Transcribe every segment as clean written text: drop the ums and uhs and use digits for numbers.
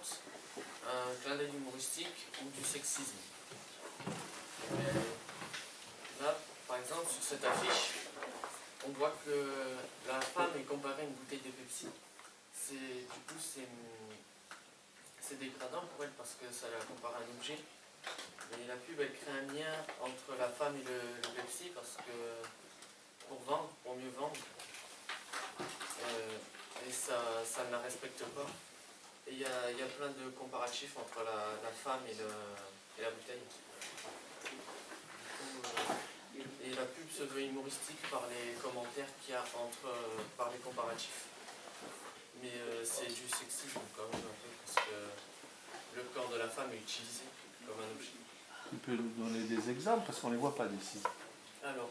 sorte un clin d'œil humoristique ou du sexisme. Là, par exemple, sur cette affiche, on voit que la femme est comparée à une bouteille de Pepsi. Du coup, c'est dégradant pour elle parce que ça la compare à un objet. Et la pub, elle crée un lien entre la femme et le Pepsi parce que pour vendre, pour mieux vendre, et ça ne la respecte pas. Et il y a plein de comparatifs entre la femme et la bouteille. Et la pub se veut humoristique par les commentaires qu'il y a par les comparatifs. Mais c'est du sexisme quand même un peu parce que le corps de la femme est utilisé comme un objet. Tu peux nous donner des exemples parce qu'on ne les voit pas d'ici. Alors,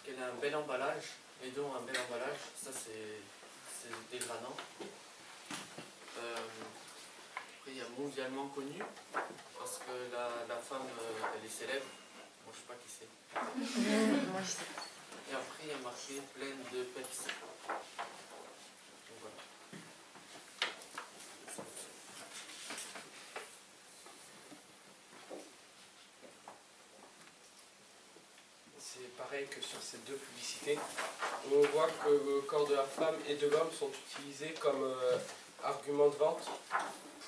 qu'elle a un bel emballage, les deux ont un bel emballage, ça c'est dégradant. Après, il y a mondialement connu, parce que la femme, elle est célèbre. Moi, je sais pas qui c'est. Et après, il y a marqué pleine de Pepsi. Donc voilà. C'est pareil que sur ces deux publicités. On voit que le corps de la femme et de l'homme sont utilisés comme argument de vente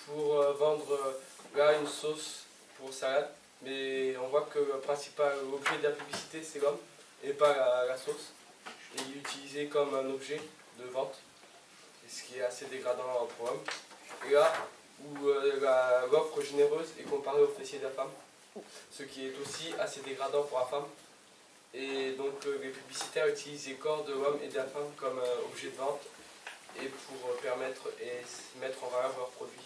pour vendre là une sauce pour salade. Mais on voit que le principal objet de la publicité c'est l'homme et pas la sauce. Et il est utilisé comme un objet de vente, ce qui est assez dégradant pour l'homme. Et là où l'offre généreuse est comparée au fessier de la femme, ce qui est aussi assez dégradant pour la femme. Et donc les publicitaires utilisent les corps de l'homme et de la femme comme objet de vente et pour permettre et mettre en valeur leurs produits.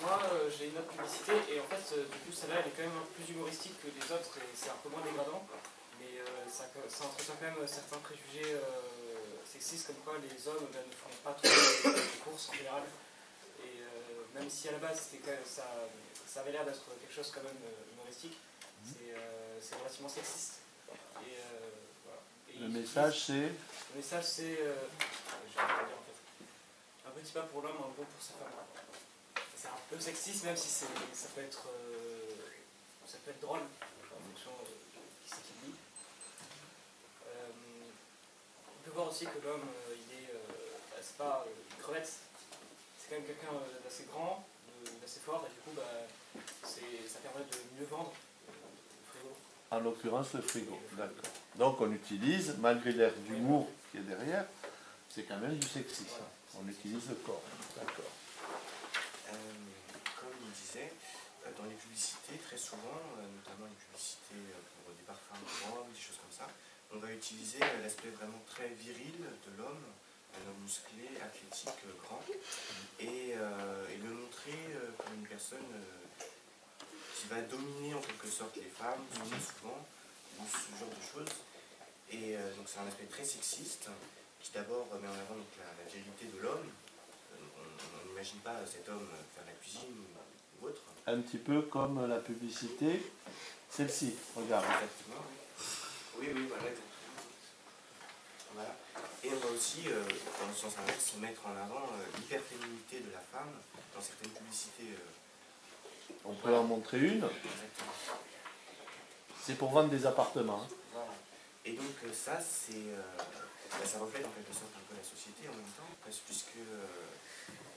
Moi j'ai une autre publicité et en fait du coup celle-là elle est quand même un peu plus humoristique que les autres et c'est un peu moins dégradant. Mais ça entretient quand même certains préjugés sexistes comme quoi les hommes ne font pas trop de courses en général. Et même si à la base c'était quand même, ça avait l'air d'être quelque chose quand même humoristique, c'est relativement sexiste. Et, voilà. Et le message c'est... Le message c'est... je vais pas dire en fait. Un petit pas pour l'homme, un gros pour sa femme. C'est un peu sexiste même si ça peut être drôle en fonction de qui c'est qui le dit. On peut voir aussi que l'homme il est... c'est pas une crevette. C'est quand même quelqu'un d'assez grand, d'assez fort, et du coup ça permet de mieux vendre le frigo. En l'occurrence le frigo, d'accord. Donc on utilise, malgré l'air d'humour qui est derrière, c'est quand même du sexisme. On utilise le corps, d'accord. Comme il disait, dans les publicités, très souvent, notamment les publicités pour des parfums de drogue, des choses comme ça, on va utiliser l'aspect vraiment très viril de l'homme, un homme musclé, athlétique, grand, et le montrer comme une personne qui va dominer en quelque sorte les femmes, très souvent, ou ce genre de choses. Et donc c'est un aspect très sexiste, qui d'abord met en avant donc, la virilité de l'homme. On n'imagine pas cet homme faire la cuisine ou autre. Un petit peu comme la publicité, celle-ci, regarde. Exactement, oui. Oui, voilà, exactement. Voilà. Et on va aussi, dans le sens inverse, mettre en avant l'hyperféminité de la femme dans certaines publicités. On peut en montrer une. Exactement. C'est pour vendre des appartements. Hein. Voilà. Et donc ça, ça reflète en quelque sorte un peu la société en même temps, puisque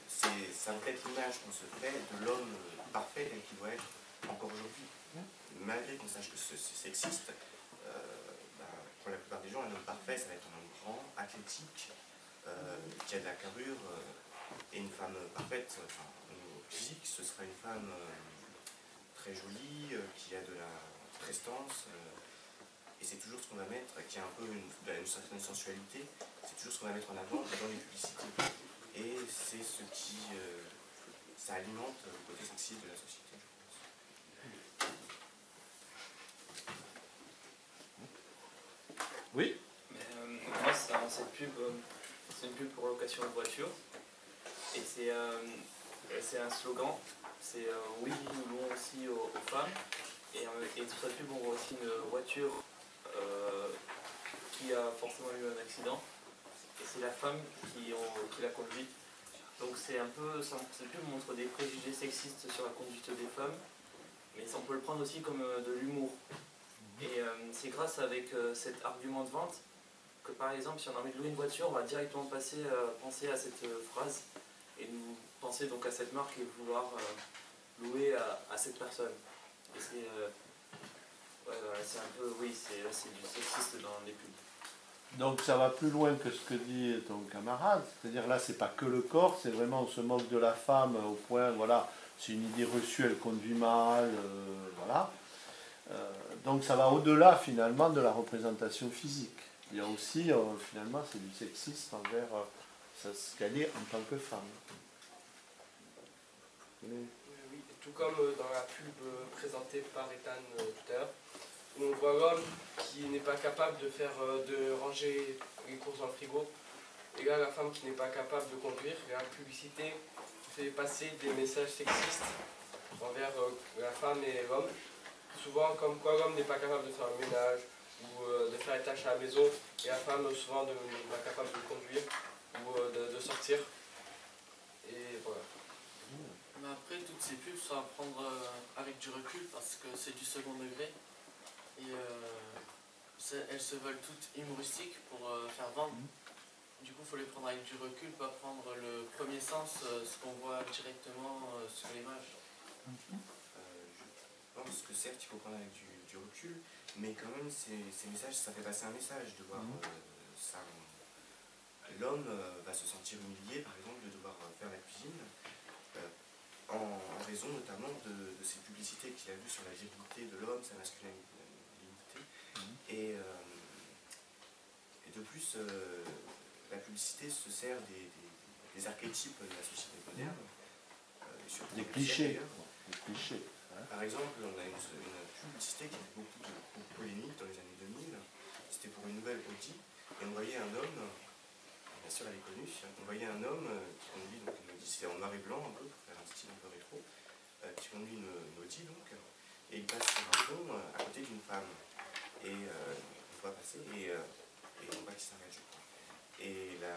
ça reflète l'image qu'on se fait de l'homme parfait tel qu'il doit être encore aujourd'hui. Malgré qu'on sache que c'est sexiste, pour la plupart des gens, un homme parfait, ça va être un homme grand, athlétique, qui a de la carrure, et une femme parfaite, enfin, au niveau physique, ce sera une femme très jolie, qui a de la prestance, et c'est toujours ce qu'on va mettre, qui a un peu une certaine sensualité, c'est toujours ce qu'on va mettre en avant dans les publicités. Et c'est ce qui ça alimente le côté sexiste de la société, je pense. Oui. Moi, cette pub, c'est une pub pour location de voiture. Et c'est un slogan. C'est oui, nous voulons aussi aux femmes. Et sur cette pub, on voit aussi une voiture qui a forcément eu un accident. et c'est la femme qui la conduit. Donc cette pub montre des préjugés sexistes sur la conduite des femmes, mais on peut le prendre aussi comme de l'humour. Et c'est grâce avec cet argument de vente que par exemple si on a envie de louer une voiture, on va directement penser à cette phrase et nous penser donc à cette marque et vouloir louer à cette personne. Et c'est un peu, oui, c'est du sexiste dans les pubs. Donc ça va plus loin que ce que dit ton camarade, c'est-à-dire là c'est pas que le corps, c'est vraiment on se moque de la femme au point, voilà, c'est une idée reçue, elle conduit mal, voilà. Donc ça va au-delà finalement de la représentation physique. Il y a aussi, finalement, c'est du sexisme envers ce qu'elle est en tant que femme. Oui, tout comme dans la pub présentée par Ethan tout à l'heure, où on voit l'homme qui n'est pas capable de ranger les courses dans le frigo, et là la femme qui n'est pas capable de conduire, et la publicité fait passer des messages sexistes envers la femme et l'homme, souvent comme quoi l'homme n'est pas capable de faire le ménage ou de faire les tâches à la maison, et la femme souvent n'est pas capable de conduire ou de sortir, et voilà. Mais après, toutes ces pubs sont à prendre avec du recul parce que c'est du second degré. Et elles se veulent toutes humoristiques pour faire vendre. Du coup, il faut les prendre avec du recul, pas prendre le premier sens, ce qu'on voit directement sur l'image. Je pense que certes, il faut prendre avec du recul, mais quand même, ces messages, ça fait passer un message de voir ça. L'homme va se sentir humilié, par exemple, de devoir faire la cuisine. En raison notamment de ces publicités qu'il a vues sur la virilité de l'homme, sa masculinité. Et de plus, la publicité se sert des archétypes de la société moderne. Des clichés. Des clichés. Par exemple, on a une publicité qui a fait beaucoup de polémiques dans les années 2000. C'était pour une nouvelle Audi. Et on voyait un homme, bien sûr elle est connue, on voyait un homme qui conduit donc une Audi, c'était en noir et blanc un peu, pour faire un style un peu rétro, qui conduit une Audi donc, et il passe sur un pont à côté d'une femme. Et on voit passer, et on voit qu'il s'arrête, je crois. Et là,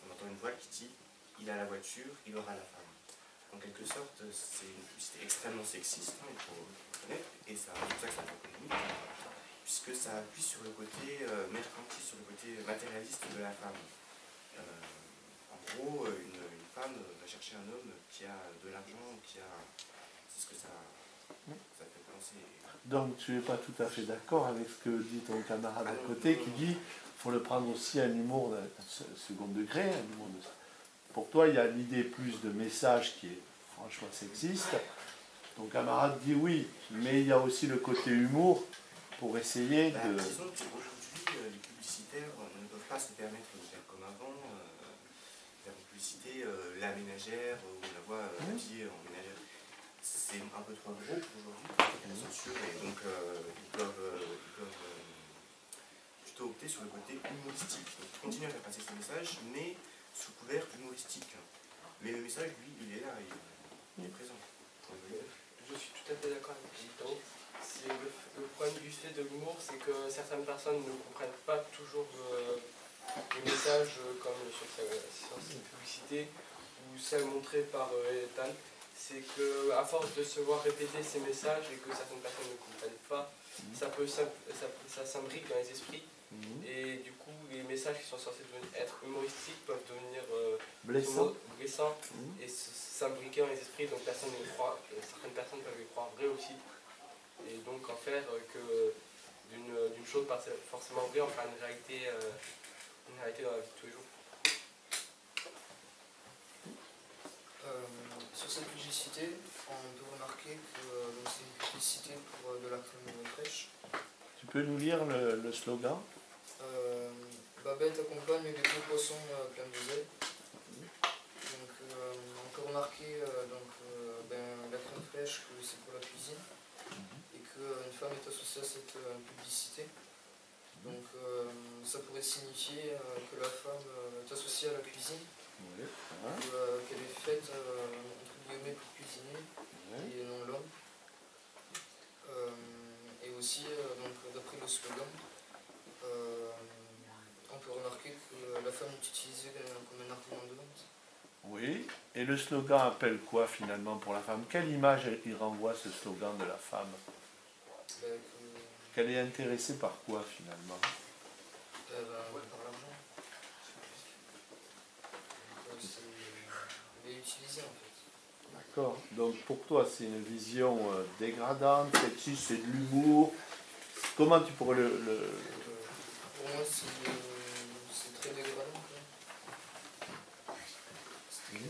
on entend une voix qui dit « il a la voiture, il aura la femme ». En quelque sorte, c'est une publicité extrêmement sexiste, il faut le reconnaître, et c'est pour ça que ça fait polémique, puisque ça appuie sur le côté mercantile, sur le côté matérialiste de la femme. En gros, une femme va chercher un homme qui a de l'argent, c'est ce que ça fait penser. Donc tu n'es pas tout à fait d'accord avec ce que dit ton camarade à côté qui dit qu'il faut le prendre aussi à un humour de second degré. Pour toi, il y a l'idée plus de message qui est franchement sexiste. Ton camarade dit oui, mais il y a aussi le côté humour pour essayer de... Disons qu'aujourd'hui, les publicitaires ne peuvent pas se permettre de faire comme avant, faire une publicité, la ménagère, où on la voit habillée en ménagère. C'est un peu trop gros aujourd'hui, la censure, et donc ils peuvent plutôt opter sur le côté humoristique. Donc ils continuent à faire passer ce message, mais sous couvert humoristique. Mais le message, lui, il est là, il est présent. Je suis tout à fait d'accord avec Gito. C'est le problème du fait de l'humour, c'est que certaines personnes ne comprennent pas toujours les messages comme sur cette publicité ou celle montrée par Ethan. C'est qu'à force de se voir répéter ces messages et que certaines personnes ne comprennent pas, ça s'imbrique dans les esprits. Et du coup, les messages qui sont censés être humoristiques peuvent devenir blessants et s'imbriquer dans les esprits, donc certaines personnes peuvent les croire vraies aussi. Et donc en faire que d'une chose pas forcément vraie, enfin une réalité dans la vie de tous les jours. Sur cette publicité, on peut remarquer que c'est une publicité pour de la crème fraîche. Tu peux nous lire le slogan? Babette accompagne les deux poissons pleins d'oseille. Donc on peut remarquer la crème fraîche que c'est pour la cuisine et qu'une femme est associée à cette publicité. Donc ça pourrait signifier que la femme est associée à la cuisine, qu'elle est faite entre guillemets pour cuisiner et non l'homme. Et aussi, d'après le slogan, on peut remarquer que la femme est utilisée comme un argument de vente. Oui. Et le slogan appelle quoi finalement pour la femme? Quelle image il renvoie ce slogan de la femme? Qu'elle est intéressée par quoi finalement? Par l'argent. Elle est utilisée en fait. D'accord. Donc pour toi, c'est une vision dégradante, sexiste, c'est de l'humour. Comment tu pourrais Pour moi, c'est très dégradant.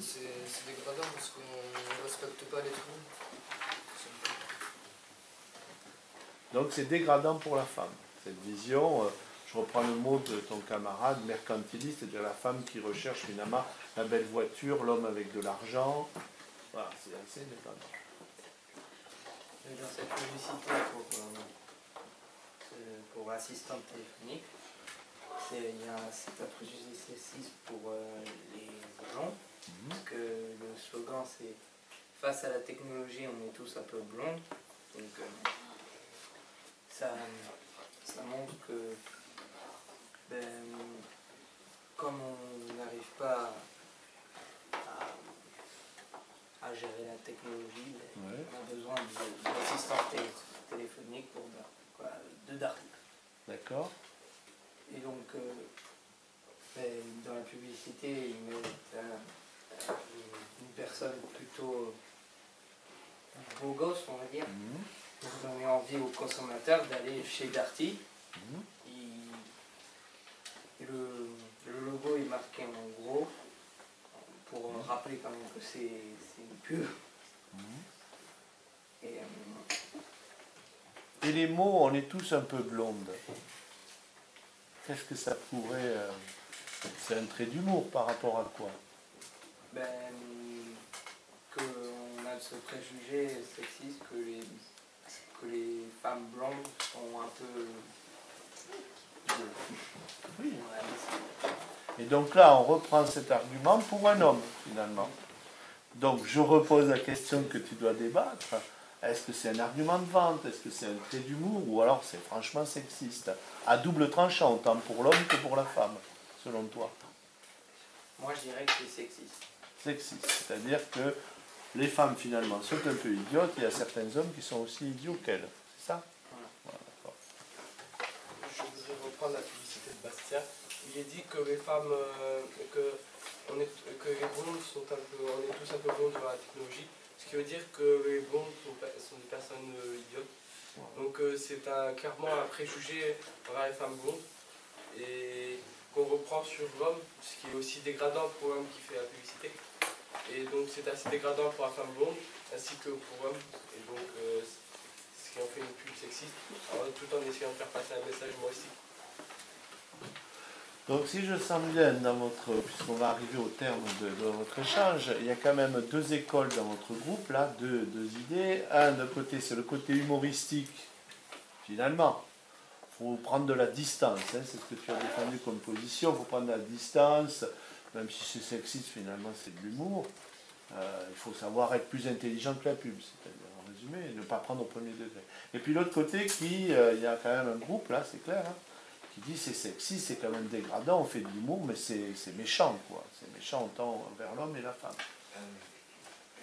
C'est dégradant parce qu'on ne respecte pas les trous. Donc c'est dégradant pour la femme. Cette vision, je reprends le mot de ton camarade, mercantiliste, c'est-à-dire la femme qui recherche finalement la belle voiture, l'homme avec de l'argent. Voilà, c'est assez dégradant. Et dans cette publicité pour assistante téléphonique, il y a un certain préjugé sexiste pour les blonds, parce que le slogan c'est « Face à la technologie, on est tous un peu blonds ». Donc ça montre que comme on n'arrive pas à gérer la technologie, on a besoin d'assistants téléphoniques pour d'articles. D'accord. Et donc, dans la publicité, ils mettent une personne plutôt beau gosse, on va dire, pour donner envie aux consommateurs d'aller chez Darty. Et le logo est marqué en gros, pour rappeler quand même que c'est une pub. Et les mots, on est tous un peu blondes. Qu'est-ce que ça pourrait... c'est un trait d'humour par rapport à quoi? Qu'on a ce préjugé sexiste que les femmes blondes sont un peu... Oui. Et donc là, on reprend cet argument pour un homme, finalement. Donc je repose la question que tu dois débattre. Est-ce que c'est un argument de vente? Est-ce que c'est un trait d'humour? Ou alors c'est franchement sexiste? À double tranchant, autant pour l'homme que pour la femme, selon toi. Moi, je dirais que c'est sexiste. Sexiste, c'est-à-dire que les femmes, finalement, sont un peu idiotes. Il y a certains hommes qui sont aussi idiots qu'elles. C'est ça? Voilà, d'accord. Je voudrais reprendre la publicité de Bastien. Il est dit que les femmes, que les blondes sont un peu, on est tous un peu blondes dans la technologie. Ce qui veut dire que les blondes sont des personnes idiotes. Donc c'est clairement un préjugé envers les femmes blondes. Et qu'on reprend sur l'homme, ce qui est aussi dégradant pour l'homme qui fait la publicité. Et donc c'est assez dégradant pour la femme blonde, ainsi que pour l'homme. Et donc ce qui en fait une pub sexiste, tout en essayant de faire passer un message humoristique. Donc si je sens bien dans puisqu'on va arriver au terme de votre échange, il y a quand même deux écoles dans votre groupe, là, deux idées. Un côté, c'est le côté humoristique, finalement. Il faut prendre de la distance, hein, c'est ce que tu as défendu comme position, il faut prendre de la distance, même si c'est sexiste, finalement c'est de l'humour. Il faut savoir être plus intelligent que la pub, c'est-à-dire en résumé, ne pas prendre au premier degré. Et puis l'autre côté, il y a quand même un groupe, là, c'est clair, hein, qui dit c'est sexy, c'est quand même dégradant, on fait de l'humour, mais c'est méchant, quoi. C'est méchant autant envers l'homme et la femme.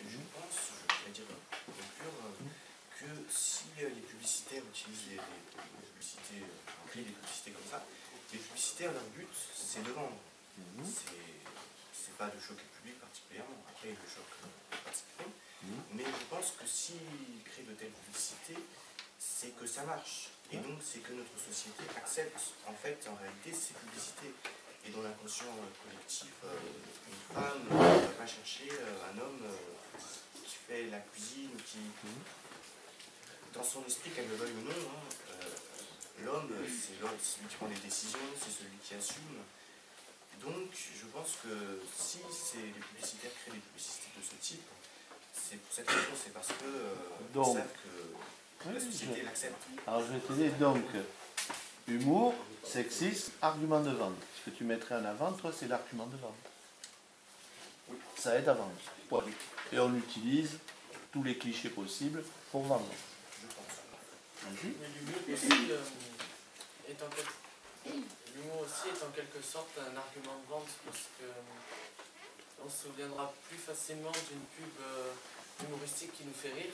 Je pense, je vais dire conclure, que si les publicitaires utilisent des publicités, des publicités comme ça, les publicitaires, leur but, c'est de vendre. C'est pas de choquer le public particulièrement, après ils le choquent particulièrement, mais je pense que s'ils créent de telles publicités, c'est que ça marche. Et donc, c'est que notre société accepte, en fait, en réalité, ces publicités. Et dans l'inconscient collectif, une femme ne va pas chercher un homme qui fait la cuisine, dans son esprit, qu'elle le veuille ou non, l'homme, c'est celui qui prend les décisions, c'est celui qui assume. Donc, je pense que si les publicitaires créent des publicités de ce type, c'est pour cette raison, c'est parce que ils savent que la société l'accepte. Alors je vais te dire donc, humour, sexisme, argument de vente. Ce que tu mettrais en avant, toi, c'est l'argument de vente. Oui. Ça aide à vendre. Ouais. Et on utilise tous les clichés possibles pour vendre. Je pense. Vas-y. Mais l'humour aussi est en quelque sorte un argument de vente parce que on se souviendra plus facilement d'une pub humoristique qui nous fait rire,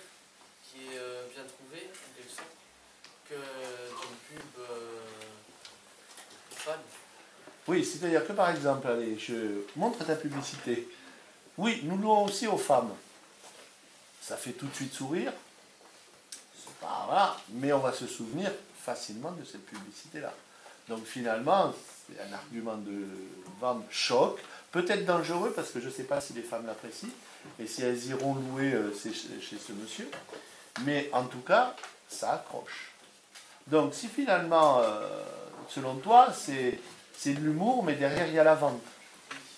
qui est bien trouvée, en quelque sorte, que d'une pub fan. Oui, c'est-à-dire que par exemple, allez, je montre ta publicité. Oui, nous louons aussi aux femmes. Ça fait tout de suite sourire. C'est pas voilà, mais on va se souvenir facilement de cette publicité-là. Donc finalement, c'est un argument de vente choc, peut-être dangereux parce que je ne sais pas si les femmes l'apprécient et si elles iront louer chez ce monsieur. Mais en tout cas, ça accroche. Donc si finalement, selon toi, c'est de l'humour, mais derrière il y a la vente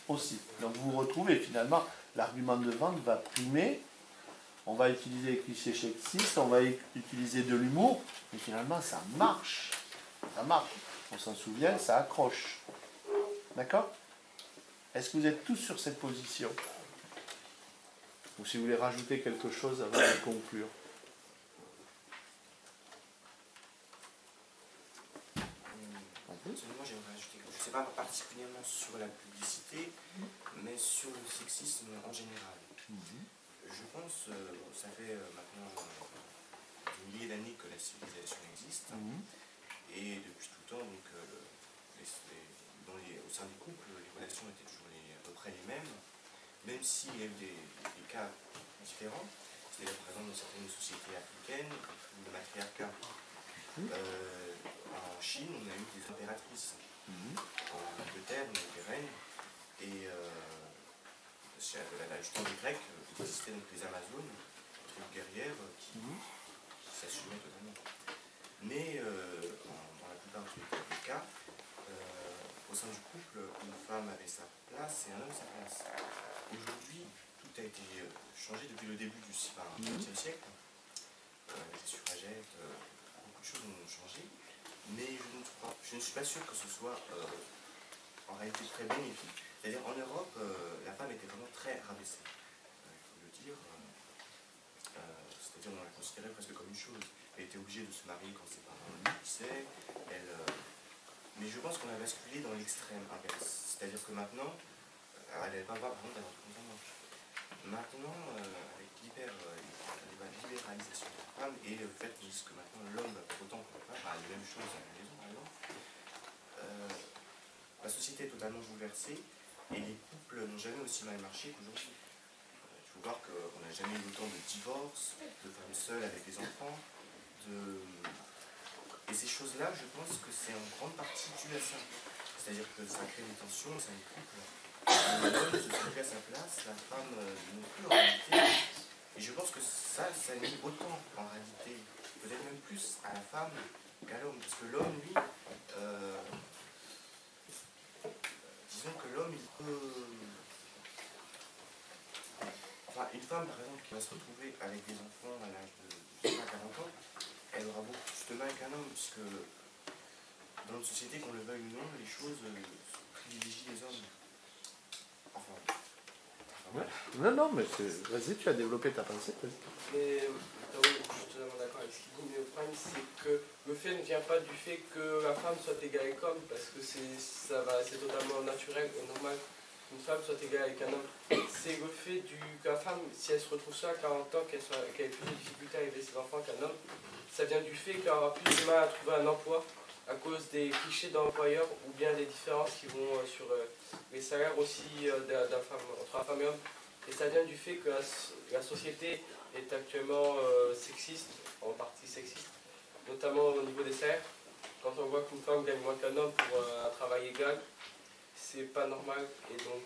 aussi. Donc vous retrouvez finalement, l'argument de vente va primer. On va utiliser les clichés sexistes, on va utiliser de l'humour, mais finalement ça marche. Ça marche. On s'en souvient, ça accroche. D'accord? Est-ce que vous êtes tous sur cette position? Ou si vous voulez rajouter quelque chose avant de conclure? Moi, j'aimerais ajouter quelque chose. C'est pas particulièrement sur la publicité, mais sur le sexisme en général. Je pense, ça fait maintenant des milliers d'années que la civilisation existe, et depuis tout le temps, donc, au sein des couples, les relations étaient toujours à peu près les mêmes, même s'il y a eu des cas différents. C'est-à-dire, par exemple, dans certaines sociétés africaines, le matriarcat. En Chine, on a eu des impératrices. En Angleterre, on a eu des reines. Et chez la justement des Grecs, il existait donc les Amazones, des guerrières qui s'assumaient totalement. Mais dans la plupart des cas, au sein du couple, une femme avait sa place et un homme sa place. Aujourd'hui, tout a été changé depuis le début du XXe siècle. Les suffragettes, beaucoup de choses ont changé. Mais je ne suis pas sûr que ce soit en réalité très bénéfique. C'est-à-dire en Europe, la femme était vraiment très rabaissée. Il faut le dire. C'est-à-dire on la considérait presque comme une chose. Elle était obligée de se marier quand ses parents le disaient. Mais je pense qu'on a basculé dans l'extrême inverse. C'est-à-dire que maintenant, elle n'avait pas le droit par contre d'avoir de compte en banque. Maintenant, avec la libéralisation de la femme et le fait qu'on dise que maintenant l'homme va faire autant que la femme, les mêmes choses à la maison par exemple, la société est totalement bouleversée et les couples n'ont jamais aussi mal marché qu'aujourd'hui. Il faut voir qu'on n'a jamais eu autant de divorces, de femmes seules avec des enfants, et ces choses-là, je pense que c'est en grande partie dû à ça. C'est-à-dire que ça crée des tensions au sein des couples. L'homme se sent plus à sa place, la femme non plus en réalité. Et je pense que ça nuit autant en réalité, peut-être même plus à la femme qu'à l'homme. Parce que l'homme, lui, disons que l'homme, il peut... Enfin, une femme, par exemple, qui va se retrouver avec des enfants à l'âge de 40 ans, elle aura beaucoup plus de mal qu'un homme, puisque dans notre société, qu'on le veuille ou non, les choses privilégient les hommes. Enfin voilà. Non, mais vas-y, tu as développé ta pensée. Mais oui, je suis totalement d'accord avec ce qu'il dit, mais le problème c'est que le fait ne vient pas du fait que la femme soit égale avec l'homme, parce que c'est totalement naturel et normal qu'une femme soit égale avec un homme. C'est le fait que la femme, si elle se retrouve seule à 40 ans, qu'elle ait plus de difficultés à élever ses enfants qu'un homme, ça vient du fait qu'elle aura plus de mal à trouver un emploi à cause des clichés d'employeurs ou bien des différences qui vont sur les salaires aussi entre la femme et l'homme. Et ça vient du fait que la société est actuellement sexiste, en partie sexiste, notamment au niveau des salaires. Quand on voit qu'une femme gagne moins qu'un homme pour un travail égal, c'est pas normal. Et donc,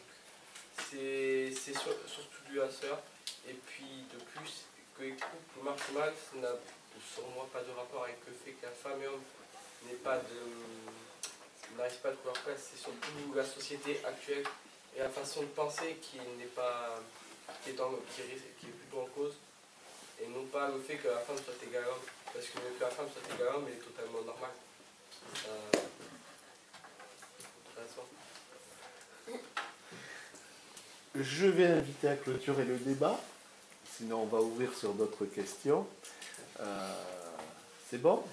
c'est surtout dû à ça. Et puis, de plus, que les couples marchent mal, ça n'a selon moi pas de rapport avec le fait qu'un femme et homme n'arrivent pas à trouver leur place. C'est surtout la société actuelle et la façon de penser qui est plutôt en cause, et non pas le fait que la femme soit égale à l'homme, parce que que la femme soit égale à l'homme est totalement normal. Je vais inviter à clôturer le débat, sinon on va ouvrir sur d'autres questions. C'est bon ?